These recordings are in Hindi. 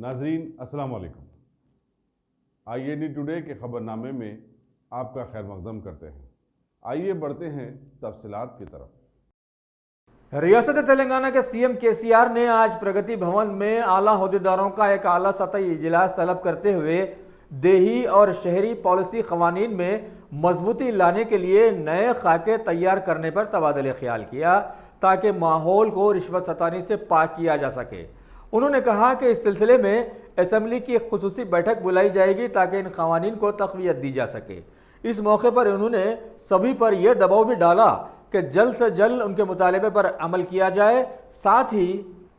नाजरीन अस्सलाम वालेकुम। IAD टुडे के खबरनामे में आपका खैर मकदम करते हैं। आइए बढ़ते हैं तफसीलात की तरफ। रियासत तेलंगाना के CM KCR ने आज प्रगति भवन में आला ओहदेदारों का एक आला सतही इजलास तलब करते हुए देही और शहरी पॉलिसी कवानीन में मजबूती लाने के लिए नए खाके तैयार करने पर तबादले ख्याल किया ताकि माहौल को रिश्वत सतानी से पाक किया जा सके। उन्होंने कहा कि इस सिलसिले में असम्बली की एक खुसूसी बैठक बुलाई जाएगी ताकि इन कवानीन को तक़वियत दी जा सके। इस मौके पर उन्होंने सभी पर यह दबाव भी डाला कि जल्द से जल्द उनके मुतालबे पर अमल किया जाए, साथ ही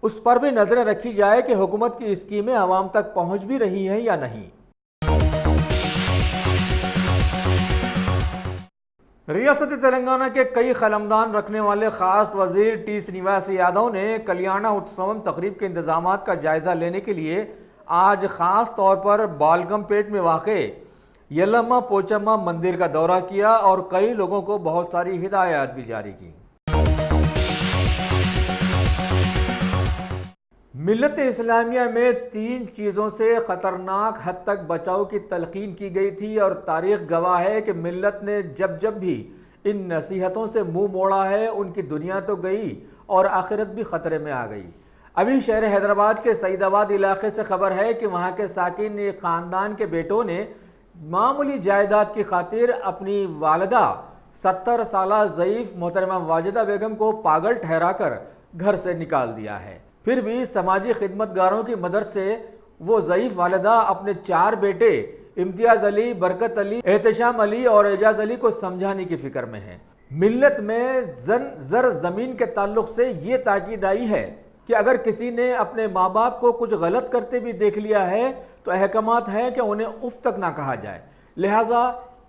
उस पर भी नजरें रखी जाए कि हुकूमत की स्कीमें आवाम तक पहुंच भी रही हैं या नहीं। रियासत तेलंगाना के कई कलमदान रखने वाले खास वजीर T श्रीनिवास यादव ने कल्याणा उत्सवम तकरीब के इंतजाम का जायजा लेने के लिए आज खास तौर पर बालगमपेट में वाक़े यल्लम्मा पोचम्मा मंदिर का दौरा किया और कई लोगों को बहुत सारी हिदायत भी जारी की। मिल्लत इस्लामिया में 3 चीज़ों से ख़तरनाक हद तक बचाव की तलकीन की गई थी और तारीख़ गवाह है कि मिल्लत ने जब जब भी इन नसीहतों से मुंह मोड़ा है उनकी दुनिया तो गई और आखिरत भी ख़तरे में आ गई। अभी शहर हैदराबाद के सईदाबाद इलाके से खबर है कि वहाँ के साकिन एक ख़ानदान के बेटों ने मामूली जायदाद की खातिर अपनी वालिदा 70 साला ज़ईफ़ मोहतरमा वाजिदा बेगम को पागल ठहराकर घर से निकाल दिया है। फिर भी समाजी खिदमतगारों की मदद से वो ज़ईफ़ वालिदा अपने 4 बेटे इम्तियाज़ अली, बरकत अली, एहतशाम अली और एजाज अली को समझाने की फ़िक्र में है। मिल्लत में ज़र ज़मीन के ताल्लुक़ से ये ताकीद आई है कि अगर किसी ने अपने माँ बाप को कुछ गलत करते भी देख लिया है तो अहकामात है कि उन्हें उफ तक ना कहा जाए। लिहाजा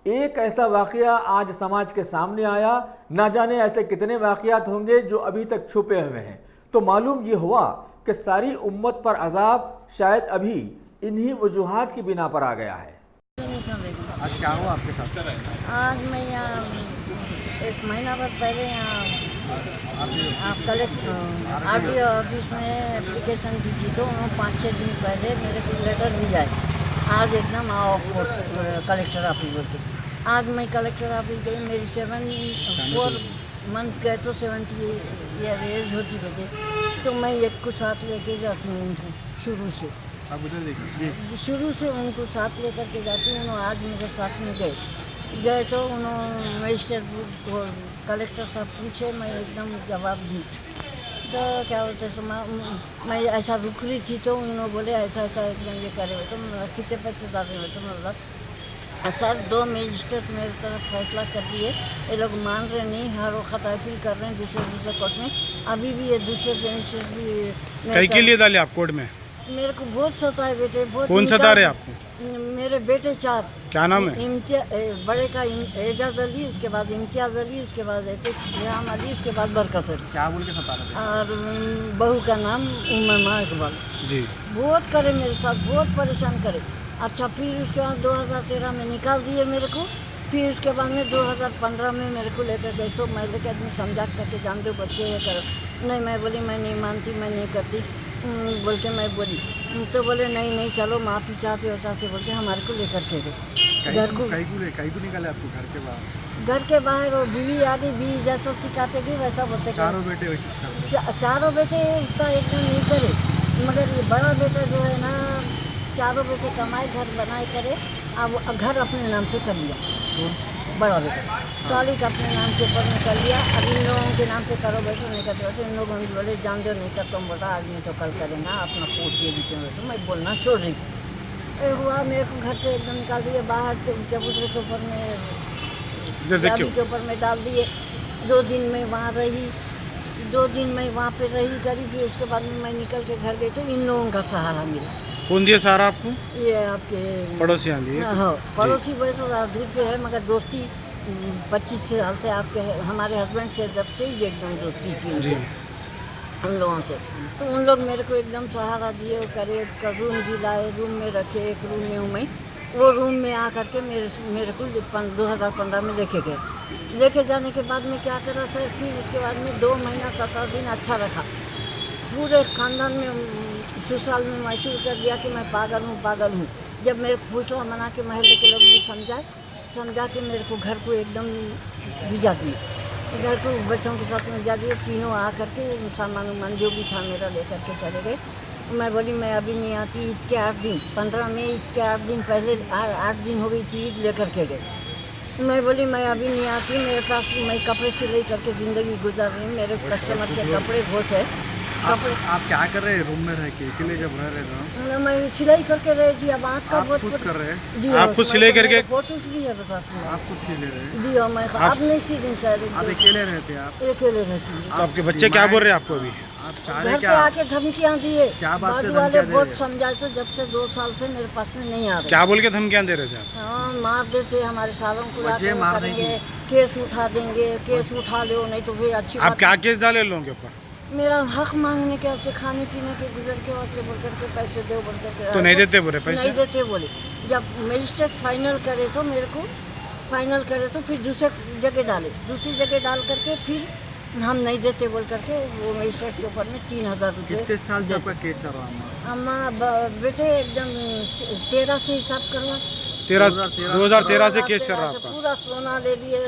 एक ऐसा वाक़या आज समाज के सामने आया, ना जाने ऐसे कितने वाक़यात होंगे जो अभी तक छुपे हुए हैं। तो मालूम ये हुआ कि सारी उम्मत पर अजाब शायद अभी इन्हीं वजूहात की बिना पर आ गया है। आज क्या हुआ आपके साथ? आज मैं यहाँ 1 महीना बाद पहले यहाँ RDO ऑफिस में एप्लीकेशन दी थी तो 5-6 दिन पहले मेरे को लेटर भी आए। आज एकदम आओ कलेक्टर ऑफिस बोलते। आज मैं कलेक्टर ऑफिस गई, मेरी 4 मंथ गए तो 70 ईयर एज होती बजे तो मैं एक को साथ लेके जाती हूँ उनको शुरू से। आप उधर देखिए जी। शुरू से उनको साथ लेकर के जाती हूँ। उन्होंने आज मेरे साथ में गए तो उन्होंने मजिस्ट्रेट को कलेक्टर साहब पूछे, मैं एकदम जवाब दी तो क्या बोलते मैं ऐसा रुक रही थी तो उन्होंने बोले ऐसा ऐसा एकदम ये करे तो कितने पैसे डाले हुए तो मतलब सर 2 मजिस्ट्रेट मेरी तरफ फैसला कर दिए, ये लोग मान रहे नहीं, हर वक्त अपील कर रहे हैं दूसरे कोर्ट में। अभी भी ये दूसरे मजिस्ट्रेट भी कई के लिए डाले आप कोर्ट में? मेरे को बहुत सताए बेटे, बहुत। कौन सता रहे आपको? मेरे बेटे 4। क्या नाम है? बड़े का एजाज अली, उसके बाद इम्तियाज़ अली, उसके बाद एहतशाम अली, उसके बाद बरकत अली। क्या बोल के सता रहे थे? और बहू का नाम उम्मा इकबाल जी। बहुत करे मेरे साथ, बहुत परेशान करे। अच्छा फिर उसके बाद 2013 में निकाल दिए मेरे को। फिर उसके बाद में 2015 में मेरे को लेकर गए। सो मैं लेकर आदमी समझा करके जान दो बच्चे ये करो। नहीं मैं बोली मैं नहीं मानती, मैं नहीं करती बोल के मैं बोली तो बोले नहीं नहीं चलो माफ़ी चाहते बोल के हमारे को लेकर के गए घर को। कहीं को निकाले आपको घर के बाहर? घर के बाहर वो बीवी आ गई, बीवी जैसा सिखाते गए वैसा बोलते। 4 बेटे वैसे? 4 बेटे उतना एकदम नहीं करे, मगर ये बड़ा बेटा जो है ना 4 बेटे कमाए घर बनाए करे, अब घर अपने नाम से कर लिया। बड़ा बेटा सालिक अपने नाम के ऊपर में कर लिया। अब इन लोगों के नाम से करो बैठो नहीं करते बैठो। इन लोगों ने बोले जान दो नहीं कर तुम बोला आज नहीं तो कल करेंगे, अपना पूछिए भी क्यों बैठो। मैं बोलना छोड़ रही हुआ, मेरे को घर से एकदम निकाल दिए बाहर, चबूतरे के ऊपर में जाली के ऊपर में डाल दिए। 2 दिन में वहाँ रही, 2 दिन में वहाँ पे रही करी। फिर उसके बाद में मैं निकल के घर गई तो इन लोगों का सहारा मिला। कौन दिया सहारा आपको? ये आपके पड़ोसी दिए? हाँ पड़ोसी वैसे दूर पे है, मगर दोस्ती 25 साल से आपके हमारे हस्बैंड से जब से ही एकदम दोस्ती थी उनसे, उन लोगों से। तो उन लोग मेरे को एकदम सहारा दिए, करे रूम दिलाए, रूम में रखे। एक रूम में हूँ मैं, वो रूम में आ करके मेरे को 2015 में लेके गए। लेके जाने के बाद में क्या करा सर, फिर उसके बाद में 2 महीना 17 दिन अच्छा रखा। पूरे ख़ानदान में ससुराल में मैसूर कर दिया कि मैं पागल हूँ। जब मेरे को फूसला मना के महल्ले के लोग ने समझा के मेरे को घर को एकदम भिजा दिए। घर को बच्चों के साथ में जा दिए। तीनों आ करके सामान जो भी था मेरा ले करके चले गए। मैं बोली मैं अभी नहीं आती। ईद के 8 दिन 15 में ईद के 8 दिन पहले 8 दिन हो गई थी ईद ले करके गए। मैं बोली मैं अभी नहीं आती, मेरे पास मैं कपड़े सिलाई करके ज़िंदगी गुजार रही हूँ। मेरे कस्टमर के कपड़े बहुत है। कपड़े आप क्या कर रहे हैं रूम में रह के, अकेले जब रह रहे थे? मैं सिलाई करके रही थी। अब आँख का आप बहुत खुद कर रहे हैं? जी आप खुद सिलाई करके? फोटोज भी है बताती हूँ। आप खुद सिल ले रहे हैं? जी हाँ, मैं आप नहीं सी दिन आप अकेले रहते हैं? आप अकेले रहती हूँ। तो आपके बच्चे क्या बोल रहे हैं आपको अभी? आप चाह रहे घर पे क्या? आके धमकियाँ दिए। क्या बात पे बाजू वाले धमकियाँ दे बहुत रहे? समझाए तो जब से 2 साल से मेरे पास में नहीं आ रहे। क्या बोल के धमकियाँ दे रहे थे आप? हाँ, मार देते हमारे सालों को, बच्चे मारने करेंगे, केस उठा देंगे, केस उठा लो नहीं तो फिर अच्छी आप क्या केस डाले लोगों के ऊपर? मेरा हक मांगने के वास्ते, खाने पीने के गुजर के वास्ते बोल करके पैसे दो बोल करके। तो नहीं देते बोले पैसे? नहीं देते बोले। जब मजिस्ट्रेट फाइनल करे तो मेरे को फाइनल करे तो फिर दूसरी जगह डाल करके फिर हम नहीं देते बोल करके वो मजिस्ट्रेट के ऊपर में 3000 रुपये। कितने साल से आपका केस चल रहा है? अम्मा बेटे एकदम 13 से हिसाब करवा। 2013 से केस चल रहा है आपका? पूरा सोना ले लिए,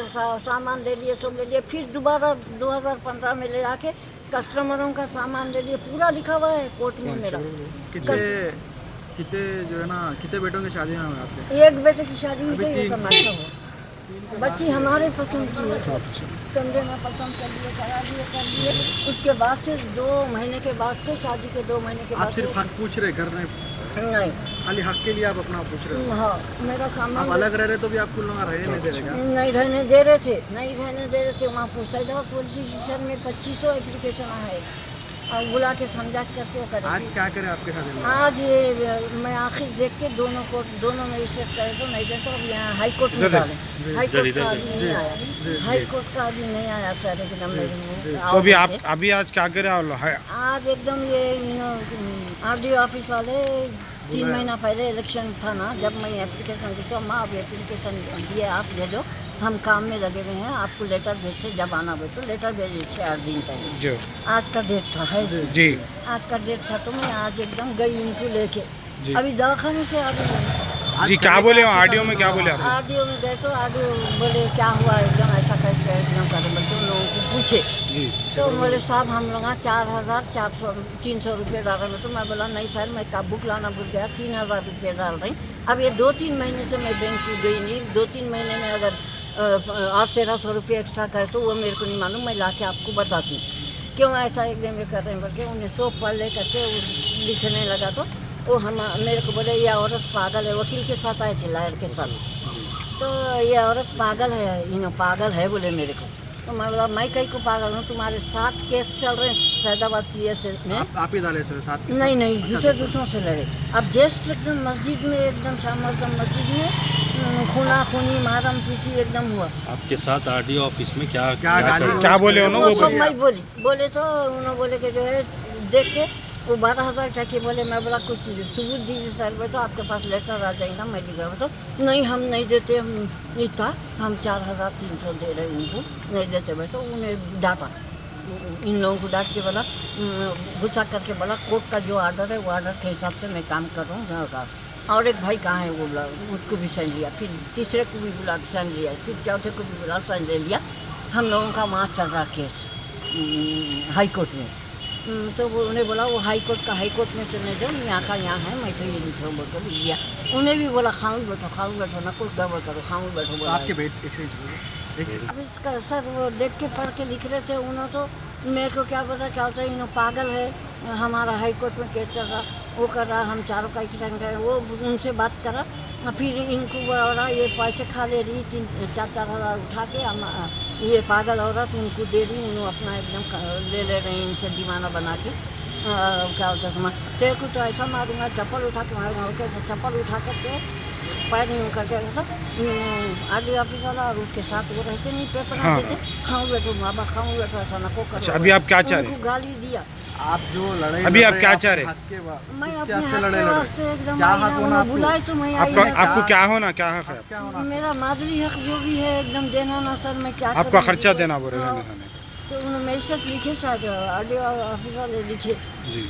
सामान ले लिए, सब ले लिए। फिर दोबारा 2015 में ले आके कस्टमरों का सामान ले लिए। पूरा लिखा हुआ है कोर्ट में मेरा। कितने जो है ना, कितने बेटों की शादी में आपके? एक बेटे की शादी हुई थी, एक हमारा हुआ। बच्ची हमारे पसंद की है, कंधे में पसंद कर दिए। उसके बाद से 2 महीने के बाद से शादी के 2 महीने के बाद आप सिर्फ हक पूछ रहे घर में? नहीं, खाली हक के लिए आप अपना पूछ रहे हो? हाँ, मेरा सामान आप अलग रह रहे तो भी आपको लोग रहने नहीं दे रहे क्या? नहीं रहने दे रहे थे। वहाँ फैसलाबाद पुलिस स्टेशन में 2500 एप्लीकेशन आए और बुला के समझा करके करे। आज क्या करे आपके साथ? आज ये मैं आखिर देख के दोनों में रिश्ते करे तो नहीं देता। अब यहाँ हाई कोर्ट में डाले। हाई कोर्ट का अभी नहीं आया। हाई कोर्ट का अभी नहीं आया सर एकदम मेरे में। तो अभी आप आज क्या करे? आज एकदम ये RDO ऑफिस वाले 3 महीना पहले इलेक्शन था ना, जब मैं एप्लीकेशन दी तो माँ अब एप्लीकेशन दिए आप ले लो, हम काम में लगे हुए हैं, आपको लेटर भेजते जब आना हो तो लेटर भेजे 6-8 दिन पहले। जो आज का डेट था है जी, आज का डेट था तो मैं आज एकदम गई इनको लेके। अभी दवाखाने से आ रही हूँ। जी क्या बोले RDO में? क्या बोले आप? RDO में गए तो RDO बोले क्या हुआ एकदम ऐसा कैसे एकदम कर बोलते उन लोगों को पूछे जी। तो बोले साहब हम लोग 4,400-300 रुपये डाल रहे। तो मैं बोला नहीं सर, मैं का बुक लाना भूल गया, 3,000 रुपये डाल रही। अब ये 2-3 महीने से मैं बैंक को गई नहीं। 2-3 महीने में अगर 1300 रुपये एक्स्ट्रा करे तो वो मेरे को नहीं मालूम, मैं ला के आपको बताती हूँ क्यों ऐसा एकदम ये कर रहे हैं बोल के। उन्हें 100 पढ़ ले करके लिखने लगा तो वो हम मेरे को बोले ये औरत पागल है। वकील के साथ आए थे, लॉयर के साथ। तो ये औरत पागल है, पागल है बोले मेरे को। तो मैं बोला मैं कहीं को पागल हूँ, तुम्हारे 7 केस चल रहे हैं सैदाबाद PS में। आप ही डाले सर 7 केस? नहीं, दूसरों से लड़े। अब जस्ट एकदम मस्जिद में एकदम शामर्दम मस्जिद में खूना खूनी मारम पीटी एकदम हुआ। आपके साथ RDO ऑफिस में क्या बोले उन्होंने? वो मैं बोले तो उन्होंने बोले कि जो है देख के वो 12,000 क्या कि बोले। मैं बोला कुछ सबूत दीजिए सर। तो आपके पास लेटर आ जाएगा मेडिकल। तो नहीं हम नहीं देते, हम इतना हम 4,300 दे रहे उनको, नहीं देते भाई। तो उन्हें डांटा, इन लोगों को डांट के बोला, गुस्सा करके बोला कोर्ट का जो ऑर्डर है वो ऑर्डर के हिसाब से मैं काम कर रहा हूँ। और एक भाई कहाँ है वो बोला, उसको भी साइन लिया। फिर तीसरे को भी बुला साइन लिया। फिर चौथे को भी बुला साइन ले लिया। हम लोगों का वहाँ चल रहा केस हाई कोर्ट में। तो वो उन्हें बोला वो हाई कोर्ट में चलने दो, यहाँ का यहाँ है, मैं तो ये लिख रहा हूँ बोल कर लिख लिया। उन्हें भी बोला खाऊं बैठो ना कुछ गड़बड़ करो, खाऊं बैठो बोला। आपके बेट अब इसका सर वो देख के पढ़ के लिख रहे थे। उन्होंने तो मेरे को क्या पता चलता, इन्हों पागल है, हमारा हाई कोर्ट में केस चल रहा, वो कर रहा, हम चारों का एक संग रहे। वो उनसे बात करा, फिर इनको बोला ये पैसे खा ले रही 3-4 हज़ार उठा के। हम ये पागल औरत उनको दे रही, उन्होंने अपना एकदम ले रहे हैं इनसे दीवाना बना के। क्या होता है सामान, तेरे को तो ऐसा मारूंगा, चप्पल उठा के मारूंगा। कैसे चप्पल उठा करके पैर नहीं करके RDO ऑफिस वाला और उसके साथ वो रहते नहीं, पेपर आते थे, खाऊं बैठो बाबा, खाऊं बैठो, ऐसा ना को करो। अभी आप क्या चाह रहे हैं? गाली दिया। आप जो लड़ाई अभी आप क्या चाह रहे हैं? मैं अपने हाथ के वास्ते एकदम बुलाए तो मैं आई। आपको क्या होना, क्या हक है? मेरा मादरी हक जो भी है एकदम देना ना सर। मैं क्या आपका खर्चा देना बोल रहे हैं? तो उन्होंने मैसेज लिखे शायद आरडीओ ऑफिस वाले लिखे जी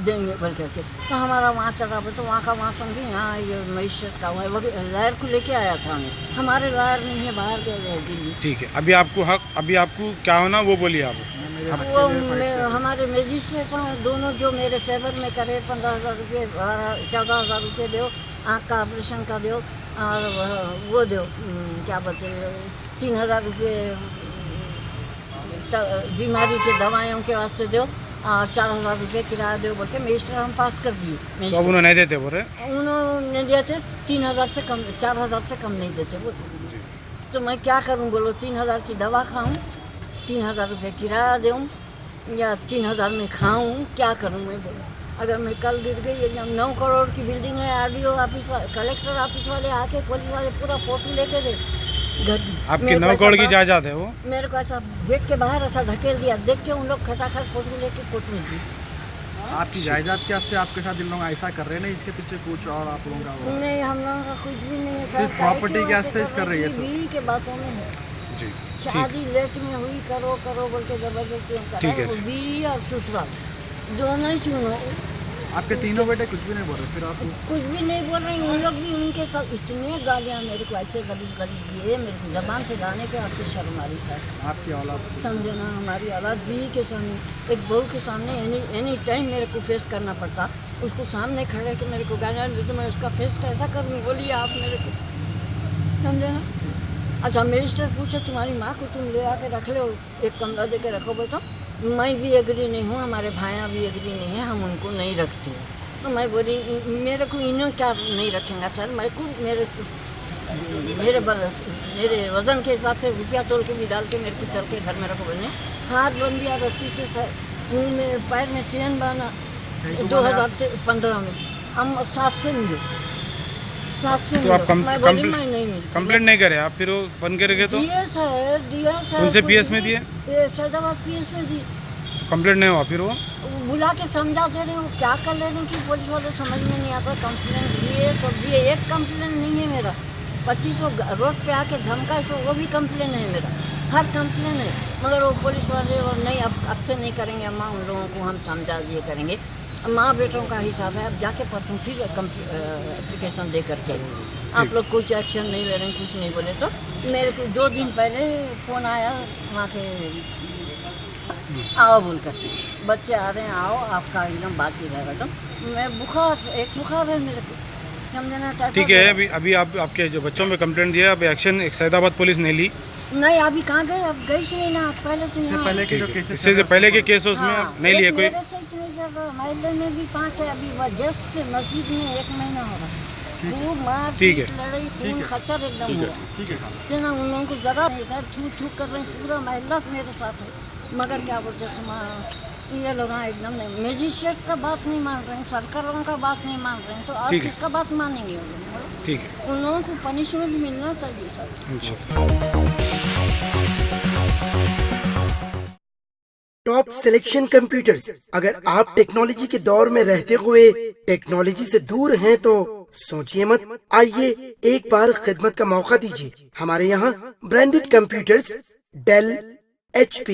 देंगे बोल करके, तो हमारा वहाँ चला तो वहाँ का वहाँ समझे यहाँ ये मैसेज का हुआ है, वो लायर को लेके आया था हमें, हमारे लायर नहीं है, बाहर गए हैं दिल्ली। ठीक है, अभी आपको क्या होना वो बोलिए आप। वो हमारे मजिस्ट्रेट हैं दोनों जो मेरे फेवर में करे 15,000 रुपये 14,000 रुपये दो, आँख का ऑपरेशन का दो, और वो दो क्या बोलते 3,000 रुपये बीमारी के दवाइयों के वास्ते दो, और 4,000 रुपये किराया दो बोल के मजिस्ट्रेट हम पास कर दिए। तो अब उन्होंने नहीं देते बोल रहे? उन्होंने देते 3,000 से कम, 4,000 से कम नहीं देते वो। तो मैं क्या करूँ बोलो, 3,000 की दवा खाऊँ, 3,000 रुपये किराया दूँ, या 3,000 में खाऊँ, क्या करूँ मैं बोलो। अगर मैं कल गिर गई एकदम 9 करोड़ की बिल्डिंग है, आरडीओ ऑफिस कलेक्टर ऑफिस वाले आके पुलिस वाले पूरा फोटो लेके गए घर की। आपकी 9 करोड़ की जायदाद है वो? मेरे को ऐसा गेट के बाहर ऐसा ढकेल दिया, देख के उन लोग खटाखट फोटो लेके कोर्ट में दी। आपकी जायदाद क्या से आपके साथ इन लोग ऐसा कर रहे हैं, इसके पीछे कुछ और आप लोगों का वो? नहीं, हम लोगों का कुछ भी नहीं है सर। सिर्फ प्रॉपर्टी के एक्सेस कर रही है सर? बीवी के बातों में है, जी शादी लेट में हुई, करो करो बोल के जबरदस्ती ठीक है। करा, बीवी और ससुराल दोनों ही सुनो। आपके तीनों बेटे कुछ भी नहीं बोल रहे, फिर आप कुछ भी नहीं बोल रही, उन लोग भी उनके साथ इतने गालियाँ मेरे को ऐसे गली दिए, मेरे को जबान पे लाने के वास्ते शर्म आ रही सर। आपकी औलाद समझे ना, हमारी औलाद बीवी के सामने, एक बहू के सामने एनी टाइम मेरे को फेस करना पड़ता, उसको सामने खड़े के मेरे को गालियाँ दी, तो मैं उसका फेस कैसा करूँ बोलिए आप मेरे को, समझे ना। अच्छा मजिस्ट्रेट पूछे तुम्हारी माँ को तुम ले आके रख लो, एक कमरा दे के रखो बेटा, मैं भी एग्री नहीं हूँ, हमारे भाइयाँ भी एग्री नहीं है, हम उनको नहीं रखते। तो मैं बोली मेरे को इन्हों क्या नहीं रखेंगे सर, मेरे को मेरे वज़न के हिसाब से रुपया तोल के भी डाल के मेरे को चल के घर में रखो। बोलने हाथ बन दिया रस्सी से सर, मुँह में पैर में चेन बांधा 2015 में, हम 7 से मिलो, 7 से तो आप मैं बोली मैं नहीं मिली। कंप्लेंट नहीं करे आप, फिर वो बंद करके तो दिया सर उनसे पीएस में दिए? सैदाबाद पीएस में दी, कंप्लेंट नहीं हुआ, फिर वो बुला के समझा दे रहे हो, क्या कर ले रहे कि पुलिस वाले समझ में नहीं आता। कंप्लेन दिए सब दिए, एक कंप्लेन नहीं है मेरा, 2500 रोड पे आके धमका सो वो भी कंप्लेन है मेरा, हर कंप्लेन है, मगर वो पुलिस वाले और नहीं अब से नहीं करेंगे अम्मा, उन लोगों को हम समझा दिए करेंगे, माँ बेटों का हिसाब है, अब जाके परसों फिर एप्लीकेशन दे करके आप लोग कुछ एक्शन नहीं ले रहे, कुछ नहीं बोले। तो मेरे को 2 दिन पहले फ़ोन आया वहाँ के, आओ बोल कर, बच्चे आ रहे हैं आओ, आपका एकदम बात ही रहेगा। तो मैं बुखार है मेरे को, समझे ना। ठीक है, अभी आपके जो बच्चों में कंप्लेंट दिया, अब एक्शन सैदाबाद पुलिस ने ली नहीं, अभी कहाँ गए, अब गई से नहीं ना, पहले से इससे पहले के जो केसेस इससे जो पहले के केस उसमें नहीं लिए कोई? महल्ले में भी 5 है, अभी जस्ट मस्जिद में 1 महीना हो रहा, खूब मार ठीक है। लड़ाई खून खच्चर एकदम हुआ। ठीक है ना उन लोगों को जरा नहीं सर, थूक कर रहे हैं, पूरा महल्ला मेरे साथ है, मगर क्या बोलते ये लोग एकदम नहीं, मजिस्ट्रेट का बात नहीं मान रहे हैं, सरकारों का बात नहीं मान रहे हैं, तो आप किसका बात मानेंगे उन लोग? ठीक है, उन लोगों को पनिशमेंट मिलना चाहिए सर। टॉप सिलेक्शन कंप्यूटर्स, अगर आप टेक्नोलॉजी के दौर में रहते हुए टेक्नोलॉजी से दूर हैं तो सोचिए मत, आइए एक बार खिदमत का मौका दीजिए। हमारे यहाँ branded computers Dell, HP,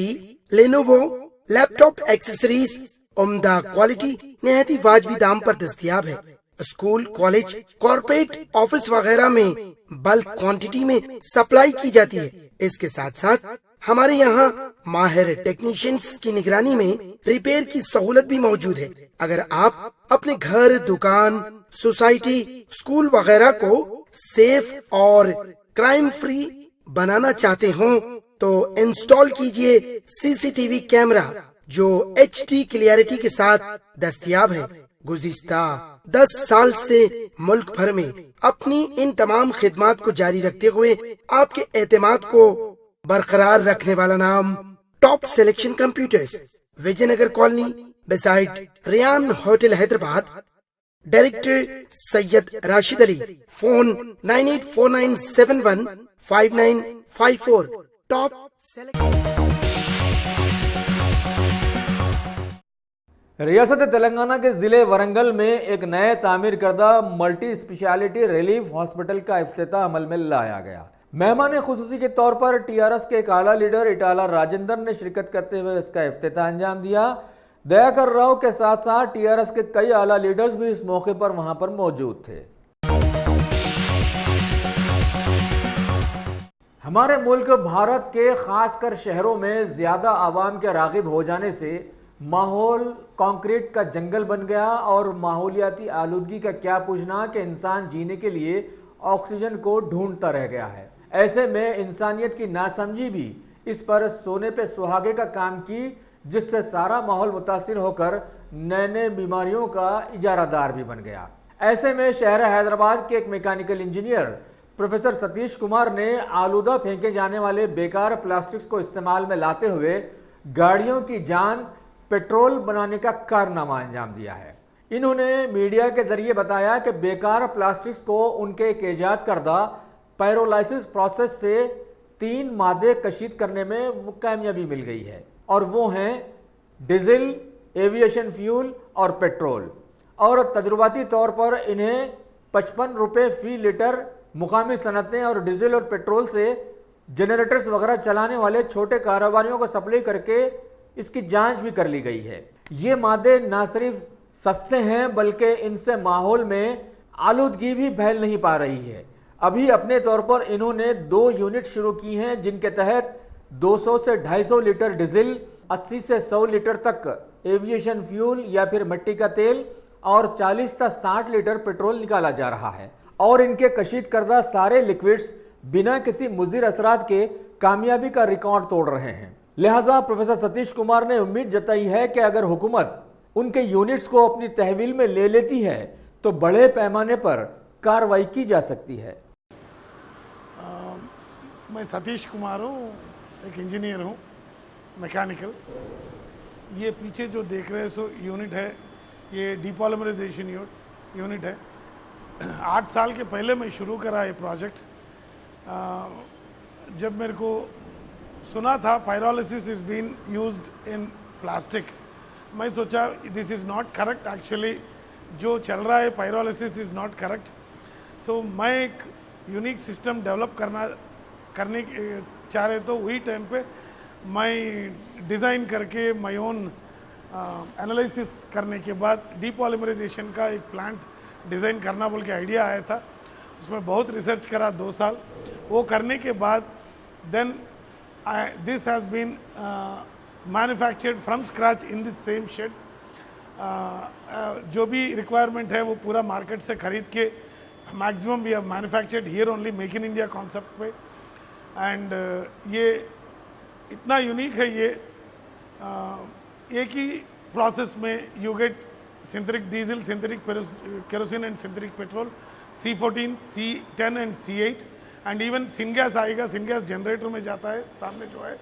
Lenovo, laptop accessories उम्दा क्वालिटी निहायत ही वाजबी दाम पर दस्तयाब है। स्कूल, कॉलेज, कॉर्पोरेट, ऑफिस वगैरह में बल्क क्वांटिटी में सप्लाई की जाती है। इसके साथ साथ हमारे यहाँ माहिर टेक्नीशियंस की निगरानी में रिपेयर की सहूलत भी मौजूद है। अगर आप अपने घर, दुकान, सोसाइटी, स्कूल वगैरह को सेफ और क्राइम फ्री बनाना चाहते हो तो इंस्टॉल कीजिए CCTV कैमरा जो HD क्लियरिटी के साथ दस्तयाब है। गुज़िश्ता 10 साल से मुल्क भर में अपनी इन तमाम खिदमात को जारी रखते हुए आपके एतमाद को बरकरार रखने वाला नाम top selection computers, Vijayanagar colony beside Riyan hotel Hyderabad. Director Syed Rashid Ali. Phone 9849715954। Top रियासत तेलंगाना के ज़िले वरंगल में एक नए तामीर करदा मल्टी स्पेशलिटी रिलीफ हॉस्पिटल का इफ्तिताह अमल में लाया गया। मेहमान खुसूसी के तौर पर टीआरएस के एक आला लीडर इटाला राजेंद्र ने शिरकत करते हुए इसका इफ्तिताह अंजाम दिया। दयाकर राव के साथ साथ टीआरएस के कई आला लीडर्स भी इस मौके पर वहां पर मौजूद थे। हमारे मुल्क भारत के खासकर शहरों में ज़्यादा आवाम के राग़िब हो जाने से माहौल कंक्रीट का जंगल बन गया और माहौलियाती आलूदगी का क्या पूछना कि इंसान जीने के लिए ऑक्सीजन को ढूंढता रह गया है। ऐसे में इंसानियत की नासमझी भी इस पर सोने पे सुहागे का काम की, जिससे सारा माहौल मुतासिर होकर नए नए बीमारियों का इजारादार भी बन गया। ऐसे में शहर हैदराबाद के एक mechanical engineer professor Satish Kumar ने आलूदा फेंके जाने वाले बेकार प्लास्टिक्स को इस्तेमाल में लाते हुए गाड़ियों की जान पेट्रोल बनाने का कारनामा अंजाम दिया है। इन्होंने मीडिया के जरिए बताया कि बेकार प्लास्टिक्स को उनके एक ईजाद करदा पायरोलाइसिस प्रोसेस से 3 मादे कशीद करने में वो कामयाबी मिल गई है, और वो हैं डीजल, एविएशन फ्यूल और पेट्रोल। और तजुर्बाती तौर पर इन्हें 55 रुपये फ़ी लीटर मुकामी सनतें और डीजल और पेट्रोल से जनरेटर्स वगैरह चलाने वाले छोटे कारोबारियों को सप्लाई करके इसकी जांच भी कर ली गई है। ये मादे ना सिर्फ सस्ते हैं बल्कि इनसे माहौल में आलूदगी भी फैल नहीं पा रही है। अभी अपने तौर पर इन्होंने 2 यूनिट शुरू की हैं, जिनके तहत 200 से 250 लीटर डीजल, 80 से 100 लीटर तक एविएशन फ्यूल या फिर मिट्टी का तेल और 40 से 60 लीटर पेट्रोल निकाला जा रहा है। और इनके कशीद करदा सारे लिक्विड्स बिना किसी मुज़िर असरात के कामयाबी का रिकॉर्ड तोड़ रहे हैं। लिहाजा प्रोफेसर सतीश कुमार ने उम्मीद जताई है कि अगर हुकूमत उनके यूनिट्स को अपनी तहवील में ले लेती है तो बड़े पैमाने पर कार्रवाई की जा सकती है। मैं सतीश कुमार हूँ, एक इंजीनियर हूँ मैकेनिकल। ये पीछे जो देख रहे हैं सो यूनिट है, ये डीपॉलिमराइजेशन यूनिट है। 8 साल के पहले मैं शुरू करा ये प्रोजेक्ट। जब मेरे को सुना था pyrolysis is been used in plastic, मैं सोचा this is not correct. Actually जो चल रहा है pyrolysis is not correct. So मैं एक यूनिक सिस्टम डेवलप करने चाह रहे, तो वही टाइम पे मैं डिज़ाइन करके माय ओन एनालिसिस करने के बाद डीपॉलिमराइजेशन का एक प्लांट डिज़ाइन करना बोल के आइडिया आया था। उसमें बहुत रिसर्च करा 2 साल। वो करने के बाद then this has been manufactured from scratch in this same shade. जो भी रिक्वायरमेंट है वो पूरा मार्केट से ख़रीद के maximum we have manufactured here only, make in India concept पे। एंड ये इतना यूनिक है, ये एक ही प्रोसेस में you get synthetic diesel, synthetic kerosene and synthetic petrol, C14, C10 and C8 and even syngas आएगा। सिनगैस जनरेटर में जाता है सामने जो है।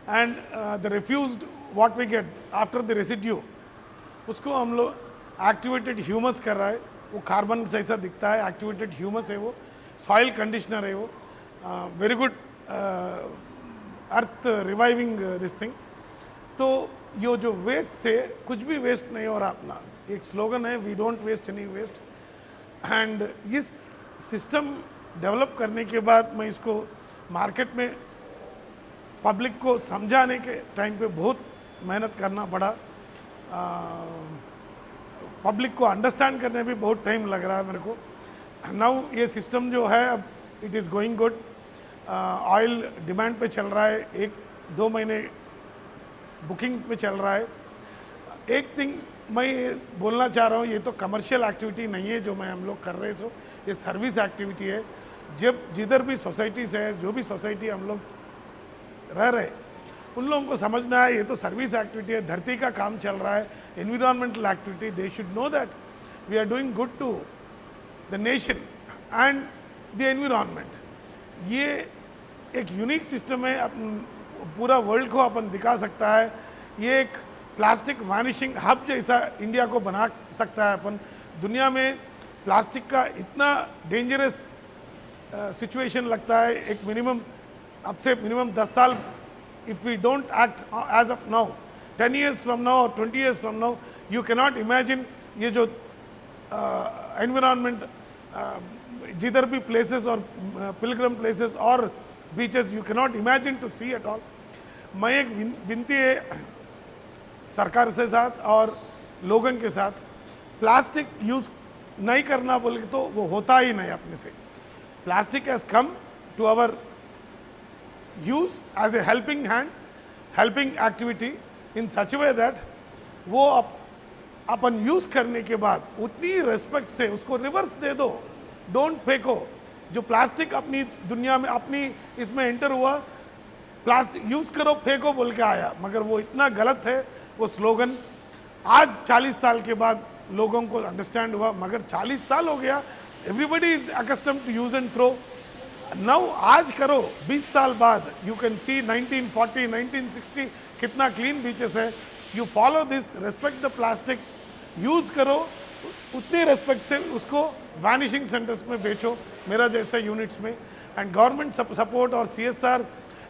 And the refused what we get after the residue, उसको हम लोग एक्टिवेटेड ह्यूमस कर रहा है। वो कार्बन जैसा दिखता है, एक्टिवेटेड ह्यूमस है वो, सॉइल कंडीशनर है वो, very good earth reviving this thing. तो यो जो वेस्ट से कुछ भी वेस्ट नहीं हो रहा। अपना एक स्लोगन है, we don't waste any waste. And इस सिस्टम डेवलप करने के बाद मैं इसको मार्केट में पब्लिक को समझाने के टाइम पे बहुत मेहनत करना पड़ा। पब्लिक को अंडरस्टैंड करने भी बहुत टाइम लग रहा है मेरे को। नाउ ये सिस्टम जो है अब it is going good. Oil demand पे चल रहा है, 1-2 महीने बुकिंग पे चल रहा है। एक थिंग मैं ये बोलना चाह रहा हूँ, ये तो कमर्शियल एक्टिविटी नहीं है जो हम लोग कर रहे हैं, सो ये सर्विस एक्टिविटी है। जब जिधर भी सोसाइटीज़ है, जो भी सोसाइटी हम लोग रह रहे, उन लोगों को समझना है ये तो सर्विस एक्टिविटी है, धरती का काम चल रहा है, environmental activity. They should know that we are doing good to the nation and the environment. ये एक यूनिक सिस्टम है, पूरा वर्ल्ड को अपन दिखा सकता है। ये एक प्लास्टिक वैनिशिंग हब जैसा इंडिया को बना सकता है अपन। दुनिया में प्लास्टिक का इतना डेंजरस सिचुएशन लगता है, एक मिनिमम अब से मिनिमम 10 साल if we don't act as of now, 10 years from now or 20 years from now, you cannot imagine ये जो environment जिधर भी प्लेसेस और पिलग्रम प्लेसेस और beaches you cannot imagine to see at all. मैं एक विनती है सरकार से साथ और लोगों के साथ, प्लास्टिक यूज़ नहीं करना बोल के तो वो होता ही नहीं अपने से। Plastic has come to our use as a helping hand, helping activity in such way that वो अपन यूज़ करने के बाद उतनी रिस्पेक्ट से उसको रिवर्स दे दो, डोंट फेंको। जो प्लास्टिक अपनी दुनिया में अपनी इसमें एंटर हुआ, प्लास्टिक यूज़ करो फेंको बोल के आया, मगर वो इतना गलत है वो स्लोगन। आज 40 साल के बाद लोगों को अंडरस्टैंड हुआ, मगर 40 साल हो गया, everybody is accustomed to use and throw. Now आज करो, 20 साल बाद यू कैन सी 1940 1960 कितना क्लीन बीचेस है। You follow this, respect the plastic, use करो, उतनी रेस्पेक्ट से उसको वैनिशिंग सेंटर्स में बेचो, मेरा जैसे यूनिट्स में। एंड गवर्नमेंट सपोर्ट और CSR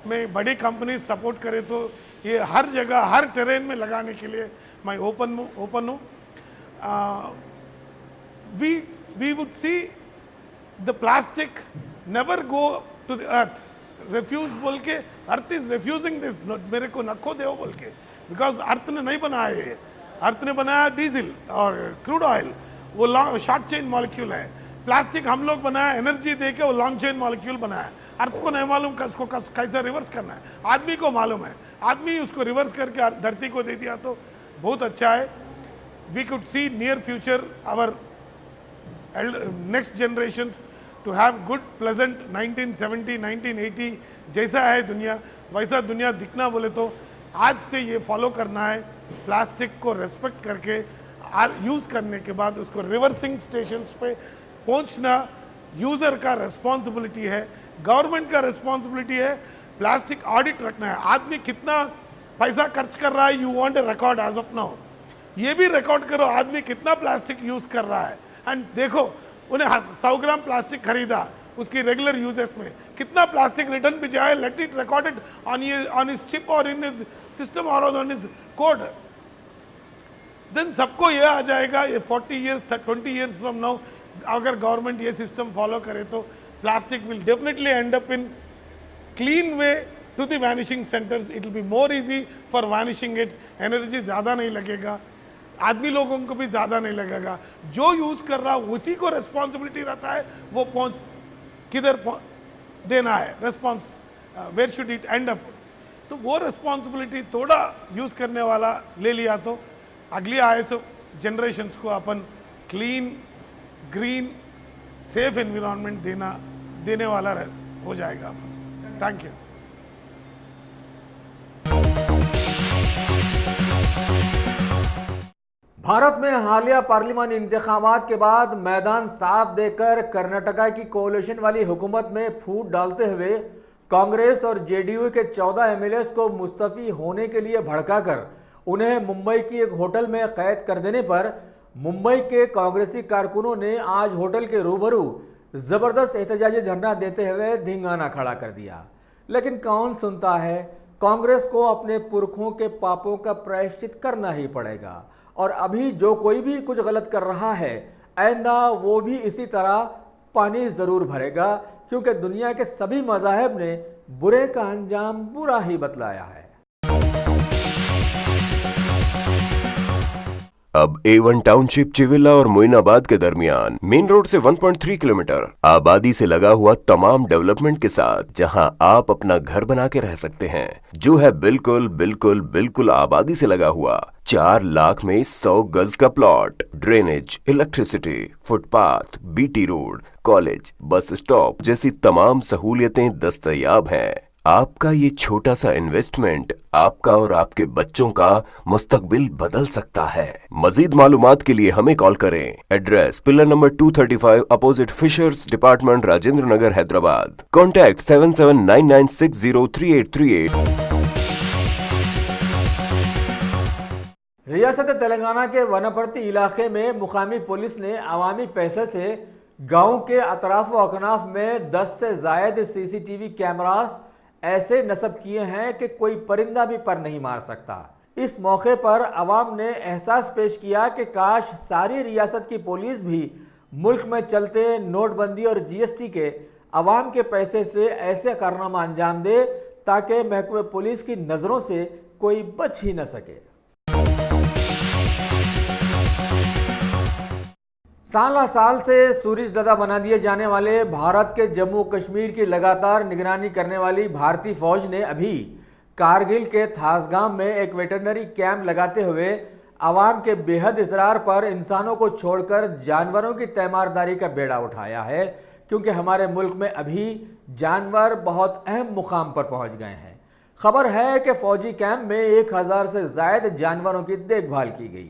में बड़ी कंपनीज सपोर्ट करे तो ये हर जगह हर टेरेन में लगाने के लिए मैं ओपन हूँ। we would see the plastic never go to the earth, refuse बोल के, अर्थ इज रिफ्यूजिंग दिस, मेरे को नखो दो बोल के, बिकॉज अर्थ ने नहीं बनाया ये, अर्थ ने बनाया डीजल और क्रूड ऑयल, वो शॉर्ट चेन मॉलिक्यूल है। प्लास्टिक हम लोग बनाया एनर्जी दे के, वो लॉन्ग चेन मॉलिक्यूल बनाया। अर्थ को नहीं मालूम उसको कैसा रिवर्स करना है, आदमी को मालूम है, आदमी उसको रिवर्स करके धरती को दे दिया तो बहुत अच्छा है। We could see near future our next generations to have good pleasant 1970 1980 जैसा है दुनिया, वैसा दुनिया दिखना बोले तो आज से ये फॉलो करना है। प्लास्टिक को रेस्पेक्ट करके यूज़ करने के बाद उसको रिवर्सिंग स्टेशंस पे पहुंचना यूज़र का रिस्पॉन्सिबिलिटी है, गवर्नमेंट का रिस्पॉन्सिबिलिटी है। प्लास्टिक ऑडिट रखना है, आदमी कितना पैसा खर्च कर रहा है, you want a record as of now, ये भी रिकॉर्ड करो आदमी कितना प्लास्टिक यूज़ कर रहा है। एंड देखो उन्हें 100 ग्राम प्लास्टिक खरीदा, उसकी रेगुलर यूजेस में कितना प्लास्टिक रिटर्न भी जाए, let it recorded on his chip और इन हिज सिस्टम और ऑन हिज कोड, देन सबको ये आ जाएगा। ये 40 years 20 years फ्रॉम नाउ अगर गवर्नमेंट ये सिस्टम फॉलो करे तो plastic will definitely end up in clean way to the vanishing centres. It will be more easy for vanishing it, energy ज़्यादा नहीं लगेगा, आदमी लोगों को भी ज़्यादा नहीं लगेगा, जो यूज़ कर रहा उसी को रिस्पॉन्सिबिलिटी रहता है वो किधर देना है response, where should it end up. तो वो रिस्पॉन्सिबिलिटी थोड़ा यूज़ करने वाला ले लिया तो अगली आए सो जनरेशन्स को अपन क्लीन ग्रीन सेफ एनवायरनमेंट देने वाला हो जाएगा। Thank you. भारत में हालिया पार्लिमानी इंतखाबात के बाद मैदान साफ देकर कर्नाटका की कोalition वाली हुकूमत में फूट डालते हुए कांग्रेस और जेडीयू के 14 एमएलएस को मुस्तफी होने के लिए भड़काकर उन्हें मुंबई की एक होटल में कैद कर देने पर मुंबई के कांग्रेसी कारकुनों ने आज होटल के रूबरू जबरदस्त एहतजाजी धरना देते हुए धिंगाना खड़ा कर दिया। लेकिन कौन सुनता है, कांग्रेस को अपने पुरखों के पापों का प्रायश्चित करना ही पड़ेगा और अभी जो कोई भी कुछ गलत कर रहा है आइंदा वो भी इसी तरह पानी ज़रूर भरेगा, क्योंकि दुनिया के सभी मज़ाहिब ने बुरे का अंजाम बुरा ही बतलाया है। अब A1 टाउनशिप चिविला और मोइनाबाद के दरमियान मेन रोड से 1.3 किलोमीटर आबादी से लगा हुआ तमाम डेवलपमेंट के साथ, जहां आप अपना घर बना के रह सकते हैं, जो है बिल्कुल बिल्कुल बिल्कुल आबादी से लगा हुआ। 4 लाख में 100 गज का plot, drainage, electricity, footpath, BT road, college, bus stop जैसी तमाम सहूलियतें दस्तयाब हैं। आपका ये छोटा सा इन्वेस्टमेंट आपका और आपके बच्चों का मुस्तकबिल बदल सकता है। मजीद मालूमात के लिए हमें कॉल करें। Address pillar number 235 opposite fishers department, Rajendra Nagar, Hyderabad. Contact 7799603838। रियासत तेलंगाना के वनपर्ती इलाके में मुकामी पुलिस ने अवामी पैसे से गांव के अतराफ व अकनाफ में 10 से जायद CCTV कैमरास ऐसे नस्ब किए हैं कि कोई परिंदा भी पर नहीं मार सकता। इस मौके पर अवाम ने एहसास पेश किया कि काश सारी रियासत की पुलिस भी मुल्क में चलते नोटबंदी और जीएसटी के अवाम के पैसे से ऐसे कारनामा अंजाम दे ताकि महकमे पुलिस की नज़रों से कोई बच ही न सके। साल से सूरजददा बना दिए जाने वाले भारत के जम्मू कश्मीर की लगातार निगरानी करने वाली भारतीय फौज ने अभी कारगिल के थासगाम में एक वेटरनरी कैंप लगाते हुए आवाम के बेहद इसरार पर इंसानों को छोड़कर जानवरों की तैमारदारी का बेड़ा उठाया है, क्योंकि हमारे मुल्क में अभी जानवर बहुत अहम मुकाम पर पहुंच गए हैं। खबर है कि फौजी कैंप में 1000 से ज्यादा जानवरों की देखभाल की गई।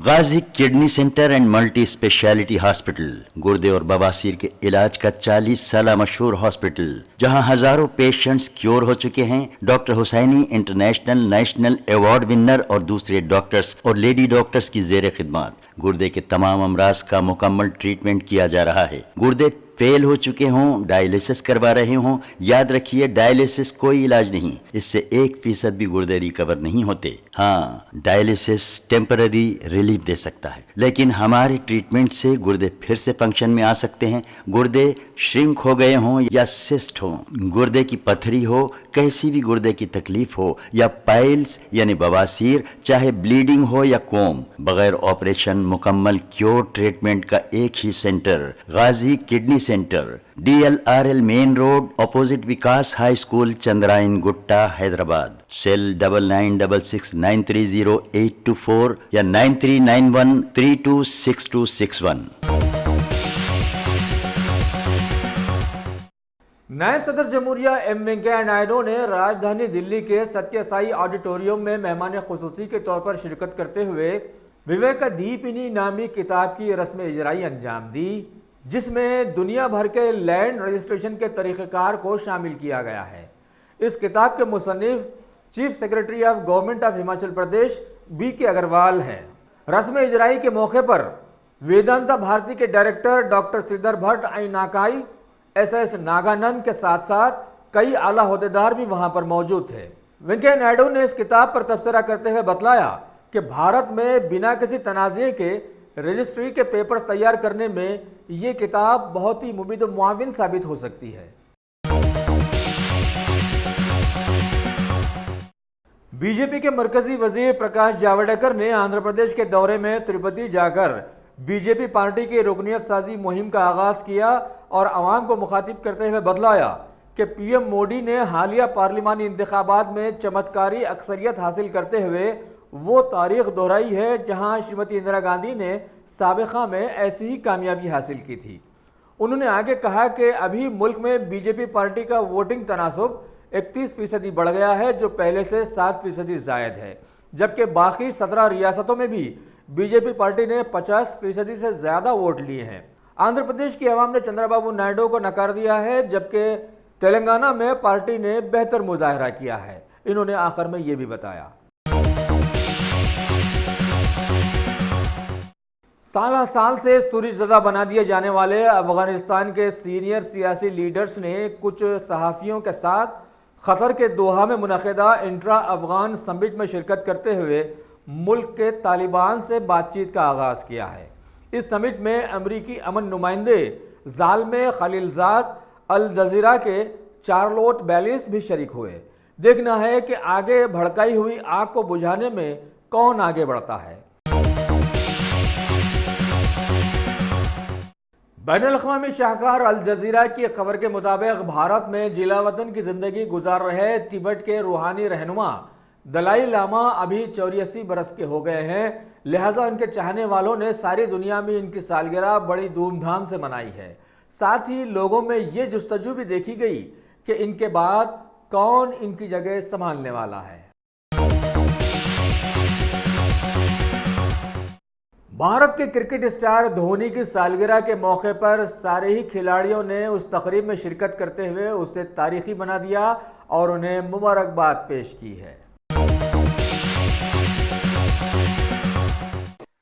Ghazi kidney centre and multi speciality hospital गुर्दे और बवासीर के इलाज का 40 साल मशहूर हॉस्पिटल, जहां हजारों पेशेंट्स क्योर हो चुके हैं। Doctor Hussaini international national award winner और दूसरे डॉक्टर्स और लेडी डॉक्टर्स की जेर खिदमत गुर्दे के तमाम अमराज का मुकम्मल ट्रीटमेंट किया जा रहा है। गुर्दे फेल हो चुके हों, डायलिसिस करवा रहे हों, याद रखिए डायलिसिस कोई इलाज नहीं, इससे 1% भी गुर्दे रिकवर नहीं होते। हाँ, डायलिसिस टेम्पररी रिलीफ दे सकता है, लेकिन हमारे ट्रीटमेंट से गुर्दे फिर से फंक्शन में आ सकते हैं। गुर्दे श्रिंक हो गए हों या सिस्ट हो, गुर्दे की पथरी हो, कैसी भी गुर्दे की तकलीफ हो या पाइल्स यानी बवासीर, चाहे ब्लीडिंग हो या कोम, बगैर ऑपरेशन मुकम्मल क्योर ट्रीटमेंट का एक ही centre, Ghazi kidney centre, DLRL main road opposite Vikas high school, Chandrayan Gutta, Hyderabad. Cell 9966930824 या 9391326261। नायब सदर जमहूरिया एम वेंकैया नायडू ने राजधानी दिल्ली के सत्य साई ऑडिटोरियम में मेहमान खुसूसी के तौर पर शिरकत करते हुए विवेक दीपिनी नामी किताब की रस्म इजराई अंजाम दी, जिसमें दुनिया भर के लैंड रजिस्ट्रेशन के तरीक़ेकार को शामिल किया गया है। इस किताब के मुसन्निफ chief secretary of government of Himachal Pradesh BK Agarwal हैं। रस्म इजराई के मौके पर वेदांता भारती के डायरेक्टर डॉक्टर श्रीधर भट्ट नाकाई, SS नागानंद के साथ साथ कई आला होद्देदार भी वहां पर मौजूद थे। वेंकैया नायडू ने इस किताब पर तबसरा करते हुए बतलाया कि भारत में बिना किसी तनाज़े के रजिस्ट्री के पेपर्स तैयार करने में ये किताब बहुत ही मुफीद मुआविन साबित हो सकती है। बीजेपी के मरकजी वजीर प्रकाश जावड़ेकर ने आंध्र प्रदेश के दौरे में तिरुपति जाकर बीजेपी पार्टी की रुकनियत साजी मुहिम का आगाज किया और आवाम को मुखातिब करते हुए बतलाया कि PM मोदी ने हालिया पार्लिमानी इंतखाबात में चमत्कारी अक्सरियत हासिल करते हुए वो तारीख दोहराई है जहां श्रीमती इंदिरा गांधी ने साबिक़ा में ऐसी ही कामयाबी हासिल की थी। उन्होंने आगे कहा कि अभी मुल्क में बीजेपी पार्टी का वोटिंग तनासुब 31% बढ़ गया है, जो पहले से 7% जायद है, जबकि बाकी 17 रियासतों में भी बीजेपी पार्टी ने 50% से ज़्यादा वोट लिए हैं। आंध्र प्रदेश की आवाम ने चंद्रबाबू नायडू को नकार दिया है, जबकि तेलंगाना में पार्टी ने बेहतर मुजाहरा किया है। इन्होंने आखिर में ये भी बताया, साल से सूरजददा बना दिए जाने वाले अफगानिस्तान के सीनियर सियासी लीडर्स ने कुछ सहाफ़ियों के साथ क़तर के दोहा में मुनक़िदा इंट्रा अफ़गान समिट में शिरकत करते हुए मुल्क के तालिबान से बातचीत का आगाज़ किया है। इस समिट में अमरीकी अमन नुमाइंदे ज़ाल्मे खलीलज़ाद अल जज़ीरा के चार्लोट बैलिस भी शरीक हुए। देखना है कि आगे भड़काई हुई आग को बुझाने में कौन आगे बढ़ता है। बैनुल-अक़वामी शाहकार अल जज़ीरा की खबर के मुताबिक भारत में जिला वतन की जिंदगी गुजार रहे तिब्बत के रूहानी रहनुमा दलाई लामा अभी 84 बरस के हो गए हैं, लिहाजा उनके चाहने वालों ने सारी दुनिया में इनकी सालगिरह बड़ी धूमधाम से मनाई है। साथ ही लोगों में ये जुस्तजू भी देखी गई कि इनके बाद कौन इनकी जगह संभालने वाला है। भारत के क्रिकेट स्टार धोनी की सालगिरह के मौके पर सारे ही खिलाड़ियों ने उस तकरीब में शिरकत करते हुए उसे तारीखी बना दिया और उन्हें मुबारकबाद पेश की है।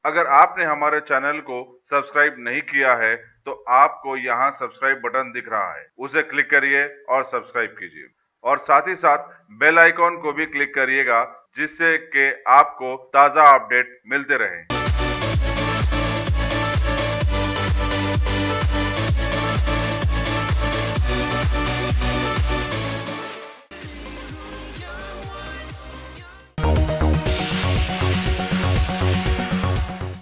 अगर आपने हमारे चैनल को सब्सक्राइब नहीं किया है तो आपको यहाँ सब्सक्राइब बटन दिख रहा है, उसे क्लिक करिए और सब्सक्राइब कीजिए और साथ ही साथ बेल आइकॉन को भी क्लिक करिएगा जिससे कि आपको ताज़ा अपडेट मिलते रहे।